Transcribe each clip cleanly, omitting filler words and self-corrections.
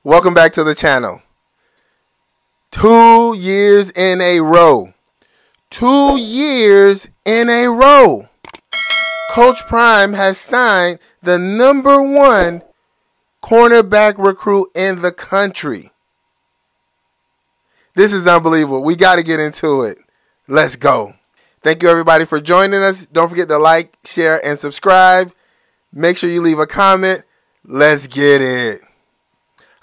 Welcome back to the channel. 2 years in a row. 2 years in a row. Coach Prime has signed the #1 cornerback recruit in the country. This is unbelievable. We got to get into it. Let's go. Thank you, everybody, for joining us. Don't forget to like, share, and subscribe. Make sure you leave a comment. Let's get it.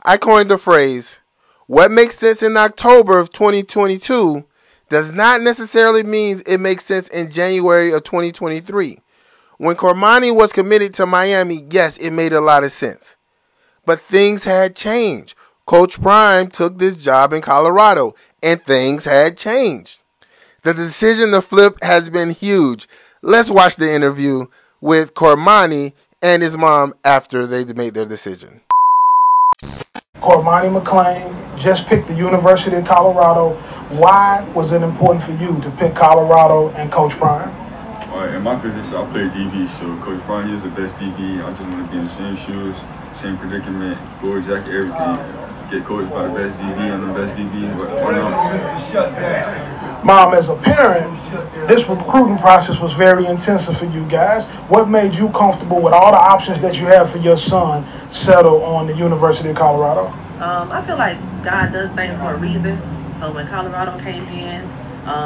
I coined the phrase, what makes sense in October of 2022 does not necessarily mean it makes sense in January of 2023. When Cormani was committed to Miami, yes, it made a lot of sense. But things had changed. Coach Prime took this job in Colorado, and things had changed. The decision to flip has been huge. Let's watch the interview with Cormani and his mom after they made their decision. Cormani McClain just picked the University of Colorado. Why was it important for you to pick Colorado and Coach Prime? In my position, I play DB, so Coach Prime is the best DB. I just want to be in the same shoes, same predicament, go exactly everything. Get coached by the best DB, I'm the best DB. Mom, as a parent, this recruiting process was very intensive for you guys. What made you comfortable with all the options that you have for your son settle on the University of Colorado? I feel like God does things for a reason. So when Colorado came in,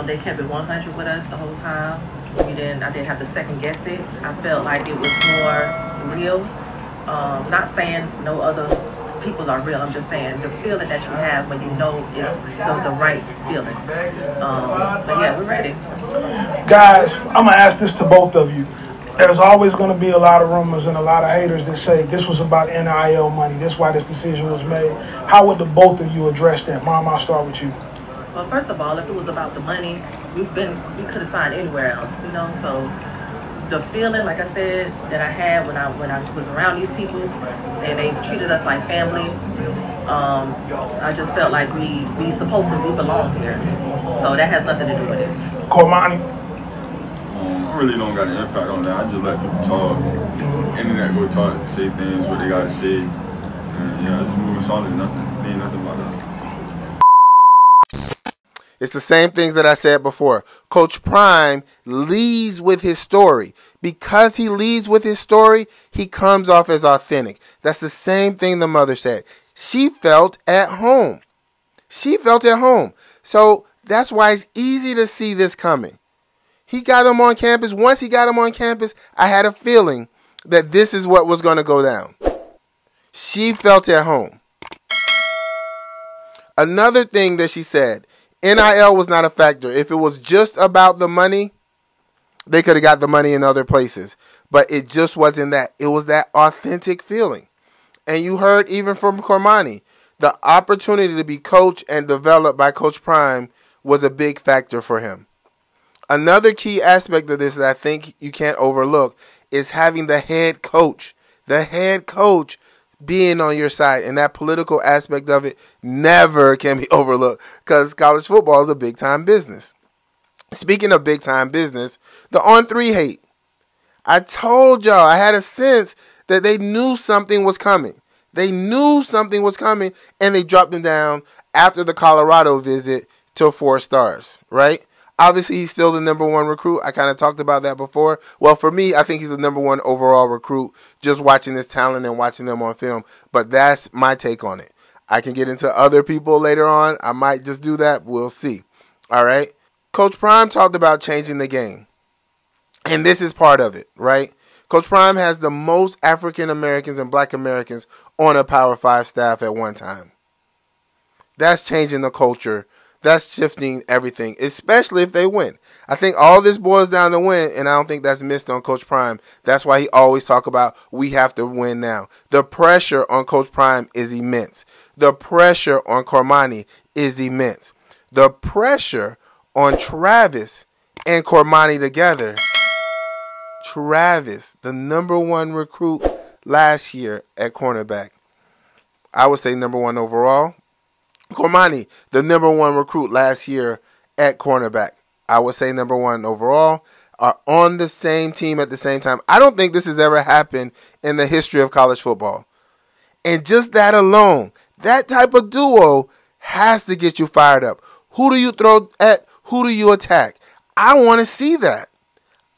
they kept it 100 with us the whole time. I didn't have to second guess it. I felt like it was more real. Not saying no other people are real. I'm just saying the feeling that you have when you know it's the right feeling. But yeah, we're ready. Guys, I'm going to ask this to both of you. There's always going to be a lot of rumors and a lot of haters that say this was about NIL money. That's why this decision was made. How would the both of you address that? Mom, I'll start with you. Well, first of all, if it was about the money, we could have signed anywhere else, you know. So the feeling, like I said, that I had when I was around these people, and they treated us like family. I just felt like we belong here. So that has nothing to do with it. Cormani? I really don't got an impact on that. I just let people talk. Internet go talk, say things, what they got to say. And yeah, just moving solid, ain't nothing about that. It's the same things that I said before. Coach Prime leads with his story. Because he leads with his story, he comes off as authentic. That's the same thing the mother said. She felt at home. She felt at home. So that's why it's easy to see this coming. He got him on campus. Once he got him on campus, I had a feeling that this is what was going to go down. She felt at home. Another thing that she said, NIL was not a factor. If it was just about the money, they could have got the money in other places. But it just wasn't that. It was that authentic feeling. And you heard even from Cormani, the opportunity to be coached and developed by Coach Prime was a big factor for him. Another key aspect of this that I think you can't overlook is having the head coach. The head coach being on your side, and that political aspect of it never can be overlooked because college football is a big-time business. Speaking of big-time business, the on-3 hate. I told y'all, I had a sense that they knew something was coming. They knew something was coming, and they dropped him down after the Colorado visit to 4 stars, right? Obviously, he's still the #1 recruit. I kind of talked about that before. Well, for me, I think he's the #1 overall recruit, just watching his talent and watching them on film. But that's my take on it. I can get into other people later on. I might just do that. We'll see. All right? Coach Prime talked about changing the game. And this is part of it, right? Coach Prime has the most African Americans and Black Americans on a Power 5 staff at one time. That's changing the culture. That's shifting everything, especially if they win. I think all this boils down to win, and I don't think that's missed on Coach Prime. That's why he always talk about we have to win now. The pressure on Coach Prime is immense. The pressure on Cormani is immense. The pressure on Travis and Cormani together. Travis, the #1 recruit last year at cornerback. I would say #1 overall. Cormani, the #1 recruit last year at cornerback. I would say #1 overall, are on the same team at the same time. I don't think this has ever happened in the history of college football. And just that alone, That type of duo has to get you fired up. Who do you throw at? Who do you attack? I want to see that.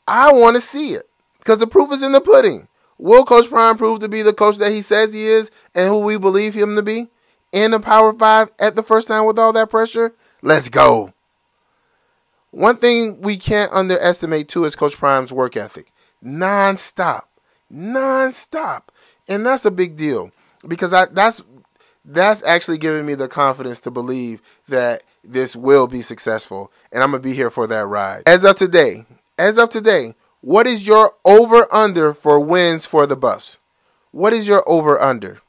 I want to see it. Because the proof is in the pudding. Will Coach Prime prove to be the coach that he says he is and who we believe him to be in the Power 5 at the first time with all that pressure? Let's go. One thing we can't underestimate, too, is Coach Prime's work ethic. Non-stop. Non-stop. And that's a big deal. Because that's actually giving me the confidence to believe that this will be successful. And I'm going to be here for that ride. As of today, what is your over-under for wins for the Buffs? What is your over-under?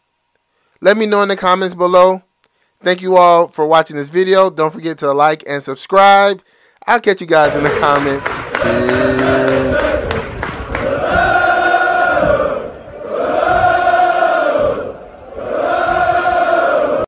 Let me know in the comments below. Thank you all for watching this video. Don't forget to like and subscribe. I'll catch you guys in the comments. Peace.